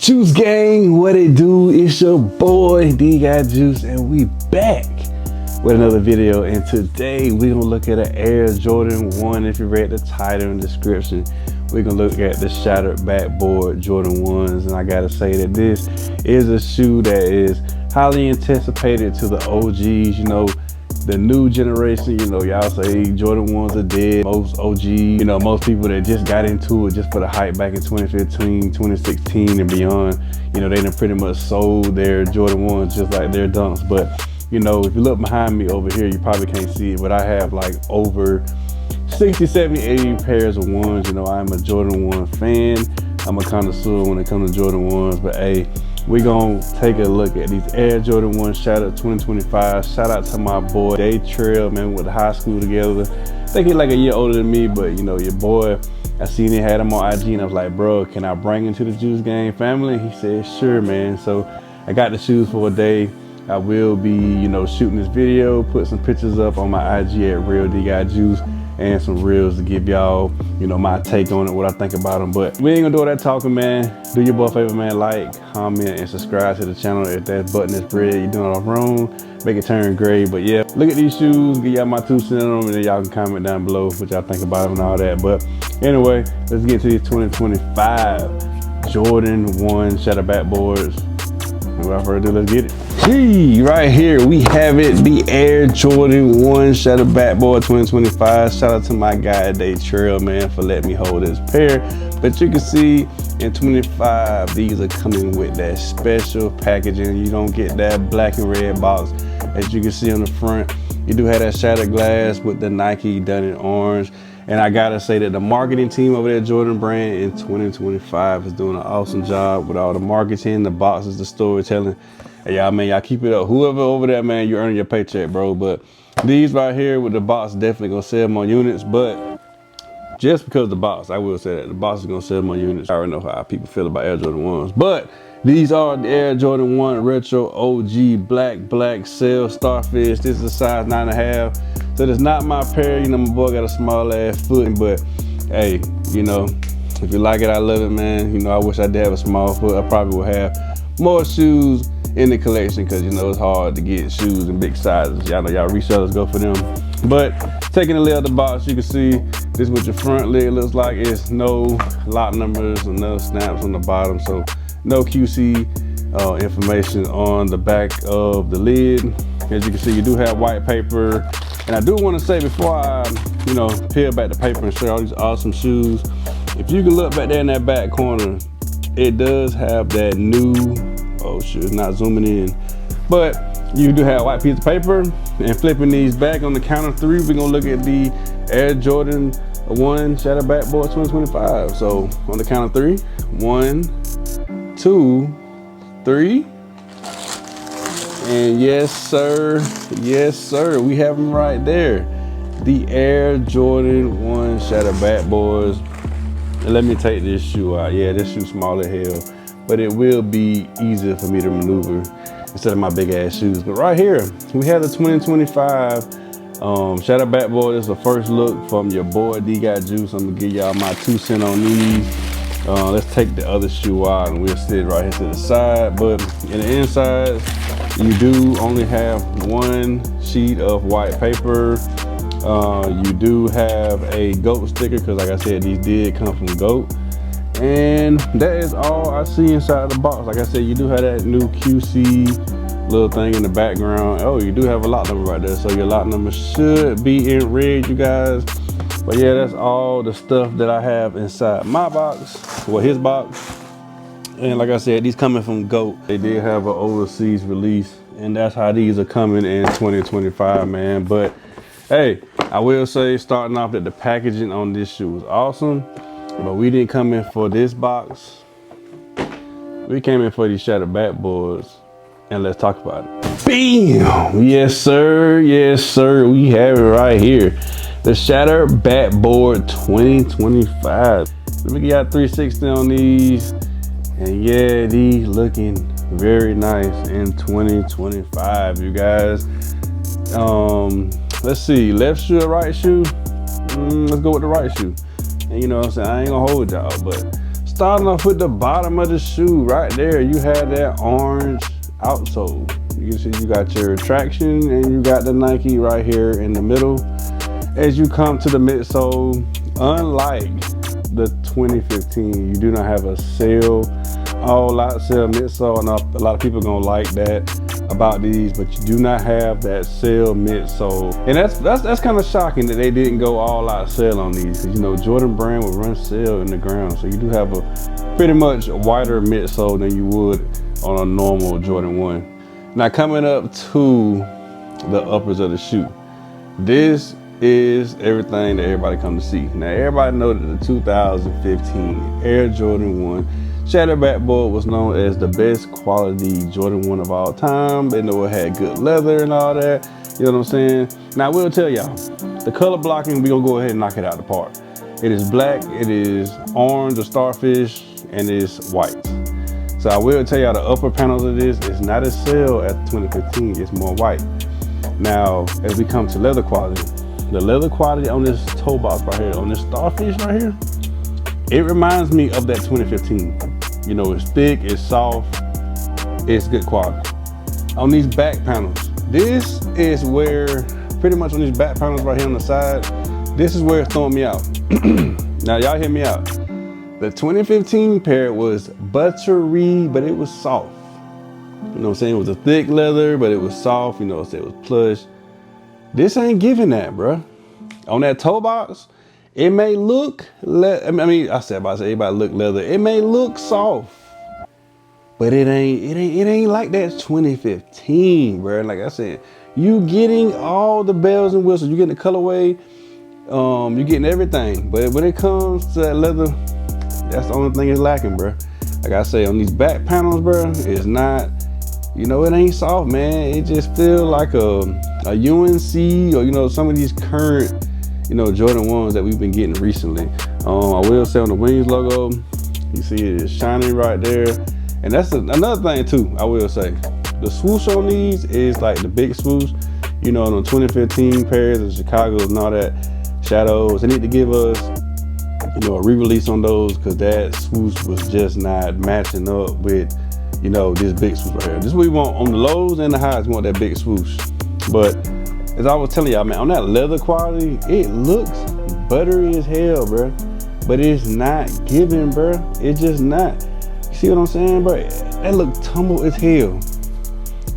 Juice gang, what it do? It's your boy D Got Juice, and we back with another video. And today we gonna look at an Air Jordan 1. If you read the title and description, we're gonna look at the shattered backboard Jordan 1s. And I gotta say that this is a shoe that is highly anticipated to the OGs. You know, the new generation, you know, y'all say Jordan 1s are dead. Most OG, you know, most people that just got into it just for the hype back in 2015, 2016 and beyond, you know, they done pretty much sold their Jordan 1s just like their dunks. But, you know, if you look behind me over here, you probably can't see it, but I have like over 60, 70, 80 pairs of 1s. You know, I'm a Jordan 1 fan. I'm a connoisseur when it comes to Jordan 1s, but hey, we gonna take a look at these Air Jordan 1 Shattered 2025. Shout out to my boy Day Trail, man. We went to high school together. I think he's like a year older than me, but you know, your boy, I seen he had him on IG and I was like, bro, can I bring him to the Juice Gang family? He said, sure, man. So I got the shoes for a day. I will be, you know, shooting this video, put some pictures up on my IG at Real D Got Juice, and some reels to give y'all, you know, my take on it, what I think about them. But we ain't gonna do all that talking, man. Do your boy a favor, man. Like, comment, and subscribe to the channel. If that button is red, you're doing it wrong, make it turn gray. But yeah, look at these shoes, give y'all my 2 cents on them, and then y'all can comment down below what y'all think about them and all that. But anyway, let's get to these 2025 Jordan 1 Shattered backboards. Without further ado, let's get it. Gee, right here we have it, the Air Jordan 1 Shattered backboard 2025. Shout out to my guy Day Trail, man, for letting me hold this pair. But you can see in 25, these are coming with that special packaging. You don't get that black and red box. As you can see on the front, you do have that shattered glass with the Nike done in orange. And I gotta say that the marketing team over there, Jordan brand in 2025, is doing an awesome job with all the marketing, the boxes, the storytelling. Hey, y'all, man, y'all keep it up. Whoever over there, man, you're earning your paycheck, bro. But these right here with the box definitely gonna sell more units. But just because of the box, I will say that the box is gonna sell more units. I already know how people feel about Air Jordan 1s. But these are the Air Jordan 1 Retro OG Black Cell Starfish. This is a size 9.5. So it's not my pair. You know, my boy got a small ass foot, but hey, you know, if you like it, I love it, man. You know, I wish I did have a small foot. I probably would have more shoes in the collection because, you know, it's hard to get shoes in big sizes. Y'all know y'all resellers go for them. But taking the lid of the box, you can see this is what your front lid looks like. It's no lot numbers and no snaps on the bottom. So no QC information on the back of the lid. As you can see, you do have white paper. And I do want to say before I, you know, peel back the paper and show all these awesome shoes, if you can look back there in that back corner, it does have that new, oh shoot, it's not zooming in, but you do have a white piece of paper. And flipping these back on the count of 3, we're gonna look at the Air Jordan 1 Shattered backboard 2025. So on the count of 3, 1, 2, 3. And yes sir, we have them right there. The Air Jordan 1 Shattered backboards. And let me take this shoe out. Yeah, this shoe's small as hell, but it will be easier for me to maneuver instead of my big ass shoes. But right here, we have the 2025 Shattered backboard. This is the first look from your boy D Got Juice. I'm gonna give y'all my 2 cents on these. Let's take the other shoe out and we'll sit right here to the side. But in the inside, you do only have 1 sheet of white paper. You do have a GOAT sticker because, like I said, these did come from GOAT. And that is all I see inside the box. Like I said, you do have that new QC little thing in the background. Oh, you do have a lot number right there. So your lot number should be in red, you guys. But yeah, that's all the stuff that I have inside my box, well, his box. And like I said, these coming from GOAT. They did have an overseas release, and that's how these are coming in 2025, man. But hey, I will say, starting off, that the packaging on this shoe was awesome, but we didn't come in for this box. We came in for these shattered backboards, and let's talk about it. Bam! Yes sir, we have it right here. The Shattered backboard 2025. Let me get y'all 360 on these. And yeah, these looking very nice in 2025, you guys. Let's see, left shoe or right shoe? Let's go with the right shoe. And you know what I'm saying, I ain't gonna hold y'all, but starting off with the bottom of the shoe right there, you have that orange outsole. You can see you got your traction and you got the Nike right here in the middle. As you come to the midsole, unlike the 2015, you do not have a sail, all out sail midsole. I know a lot of people are gonna like that about these, but you do not have that sail midsole, and that's kind of shocking that they didn't go all out sail on these, because you know Jordan brand would run sail in the ground, so you do have a pretty much wider midsole than you would on a normal Jordan 1. Now coming up to the uppers of the shoe, this is everything that everybody come to see. Now everybody know that the 2015 Air Jordan 1 Shattered Backboard was known as the best quality Jordan 1 of all time. They know it had good leather and all that, you know what I'm saying? Now I will tell y'all, the color blocking, we gonna go ahead and knock it out the park. It is black, it is orange or starfish, and it's white. So I will tell y'all the upper panels of this is not as sail as 2015, it's more white. Now, as we come to leather quality, the leather quality on this toe box right here, on this starfish right here, it reminds me of that 2015. You know, it's thick, it's soft, it's good quality. On these back panels, this is where, pretty much on these back panels right here on the side, this is where it's throwing me out. Now y'all hear me out. The 2015 pair was buttery, but it was soft. You know what I'm saying? It was a thick leather, but it was soft, you know, it was plush. This ain't giving that, bruh. On that toe box, it may look, I said everybody look leather. It may look soft, but it ain't like that 2015, bro. Like I said, you getting all the bells and whistles. You getting the colorway, you getting everything. But when it comes to that leather, that's the only thing it's lacking, bro. Like I say, on these back panels, bro, it's not, you know, it ain't soft, man. It just feel like a UNC, or you know, some of these current, you know, Jordan 1s that we've been getting recently. I will say on the wings logo, you see it is shining right there. And that's another thing too, I will say. The swoosh on these is like the big swoosh. You know, on the 2015 pairs of Chicago's and all that shadows, they need to give us, you know, a re-release on those, because that swoosh was just not matching up with, you know, this big swoosh right here. This is what we want on the lows and the highs, we want that big swoosh. But as I was telling y'all, man, on that leather quality, it looks buttery as hell, bro. But it's not giving, bro. It's just not. You see what I'm saying, bro? That look tumble as hell.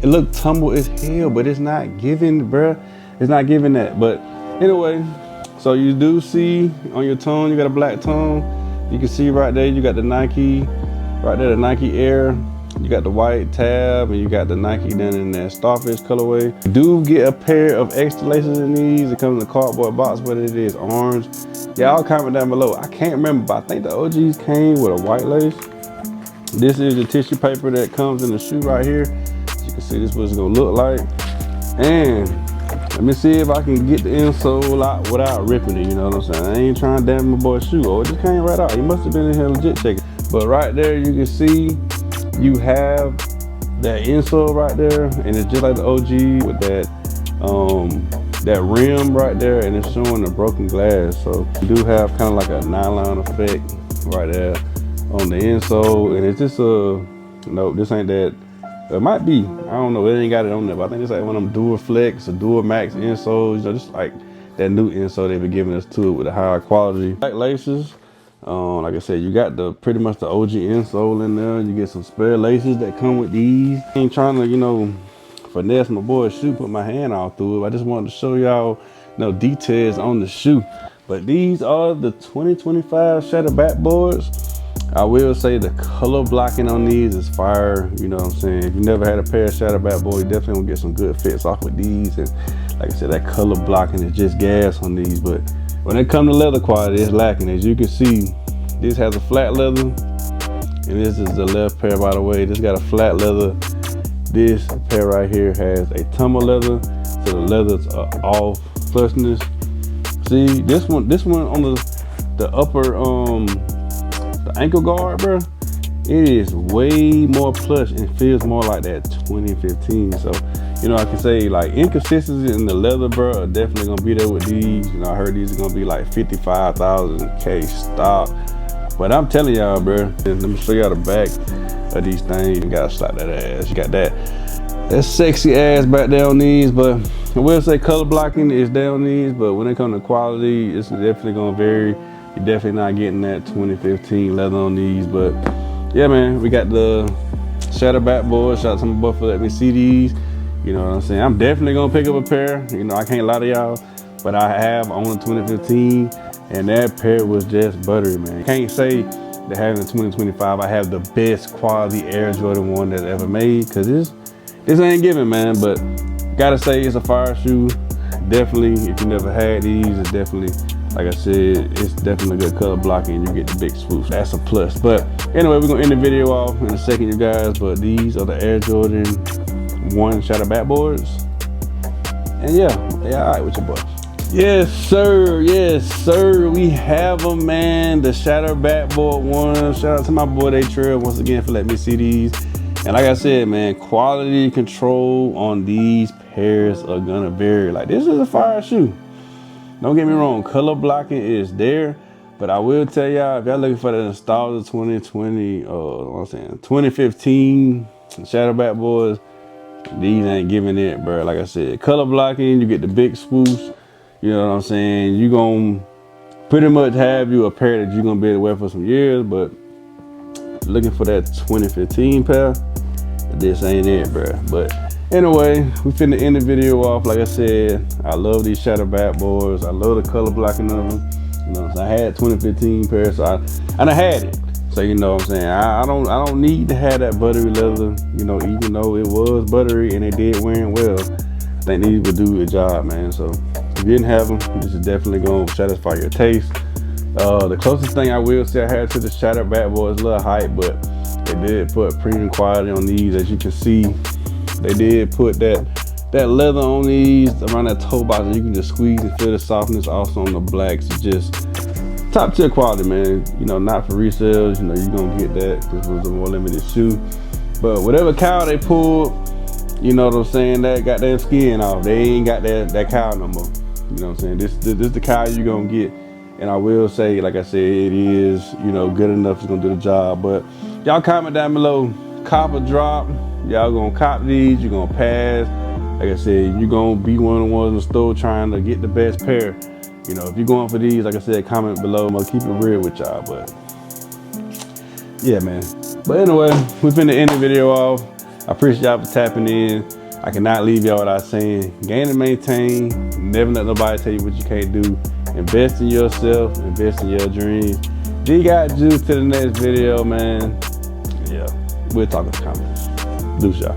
It look tumble as hell, but it's not giving, bro. It's not giving that. But anyway, so you do see on your tone, you got a black tone. You can see right there, you got the Nike, right there, the Nike Air. You got the white tab, and you got the Nike down in that starfish colorway. You do get a pair of extra laces in these. It comes in a cardboard box, but it is orange. Y'all comment down below. I can't remember, but I think the OGs came with a white lace. This is the tissue paper that comes in the shoe right here. As you can see, this is what it's gonna look like. And let me see if I can get the insole out without ripping it, you know what I'm saying? I ain't trying to damage my boy's shoe. Oh, it just came right out. He must have been in here legit checking. But right there, you can see you have that insole right there, and it's just like the OG with that rim right there, and it's showing the broken glass. So you do have kind of like a nylon effect right there on the insole, and it's just nope, this ain't that. It might be, I don't know, it ain't got it on there, but I think it's like one of them Dual Flex or Dual Max insoles, you know, just like that new insole they've been giving us to it with the higher quality. Black laces. Like I said, you got the pretty much the OG insole in there. You get some spare laces that come with these. I ain't trying to, you know, finesse my boy's shoe, put my hand all through it. I just wanted to show y'all, you know, details on the shoe. But these are the 2025 Shattered Backboards. I will say the color blocking on these is fire. You know what I'm saying? If you never had a pair of Shattered Backboard, you definitely will get some good fits off with these. And like I said, that color blocking is just gas on these. But when it comes to leather quality, it's lacking. As you can see, this has a flat leather, and this is the left pair, by the way. This got a flat leather. This pair right here has a tumble leather, so the leathers are off plushness. See, this one on the upper the ankle guard, bro, it is way more plush and feels more like that 2015. So, you know, I can say like inconsistency in the leather, bro, are definitely gonna be there with these. You know, I heard these are gonna be like 55,000 K stock. But I'm telling y'all, bro, let me show y'all the back of these things. You gotta slap that ass. You got that sexy ass back there on these, but I will say color blocking is there on these, but when it comes to quality, it's definitely gonna vary. You're definitely not getting that 2015 leather on these, but yeah, man, we got the Shatter Backboard. Shout out to my boy for letting me see these. You know what I'm saying? I'm definitely gonna pick up a pair. You know, I can't lie to y'all, but I have on the 2015, and that pair was just buttery, man. Can't say that having the 2025, I have the best quality Air Jordan 1 that's ever made, cause this ain't giving, man. But gotta say it's a fire shoe. Definitely, if you never had these, it's definitely, like I said, it's definitely good color blocking. You get the big swoosh. That's a plus. But anyway, we're gonna end the video off in a second, you guys. But these are the Air Jordan 1 Shatter Backboards. And yeah, they all right with your boy. Yes, sir. Yes, sir. We have them, man. The Shatter Backboard 1. Shout out to my boy Day Trail once again for letting me see these. And like I said, man, quality control on these pairs are gonna vary. Like, this is a fire shoe. Don't get me wrong, color blocking is there, but I will tell y'all, if y'all looking for the nostalgia 2015 Shadow Backboards, these ain't giving it, bro. Like I said, color blocking, you get the big swoosh. You know what I'm saying? You gonna pretty much have you a pair that you're gonna be able to wear for some years, but looking for that 2015 pair, this ain't it, bro. But anyway, we finna end the video off. Like I said, I love these Shadow Backboards. I love the color blocking of them. You know, so I had 2015 pair, so I had it. So you know what I'm saying, I don't need to have that buttery leather. You know, even though it was buttery and they did wearing well, I think these would do the job, man. So if you didn't have them, this is definitely gonna satisfy your taste. The closest thing I will say I had to the Shadow Backboard is a little hype, but they did put premium quality on these. As you can see, they did put that leather on these around that toe box, and you can just squeeze and feel the softness. Also on the blacks, it's just top tier quality, man. You know, not for resales. You know, you're gonna get that. This was a more limited shoe, but whatever cow they pulled, you know what I'm saying, that got that skin off. They ain't got that cow no more. You know what I'm saying? This the cow you're gonna get. And I will say, like I said, it is, you know, good enough. It's gonna do the job. But y'all comment down below, cop or drop. Y'all gonna cop these, you're gonna pass. Like I said, you're gonna be one of the ones in the store trying to get the best pair. You know, if you're going for these, like I said, comment below. I'm gonna keep it real with y'all, but yeah, man. But anyway, we finna end the video off. I appreciate y'all for tapping in. I cannot leave y'all without saying, gain and maintain. Never let nobody tell you what you can't do. Invest in yourself, invest in your dreams. D got juice to the next video, man. Yeah, we'll talk in the comments. Deuce, y'all.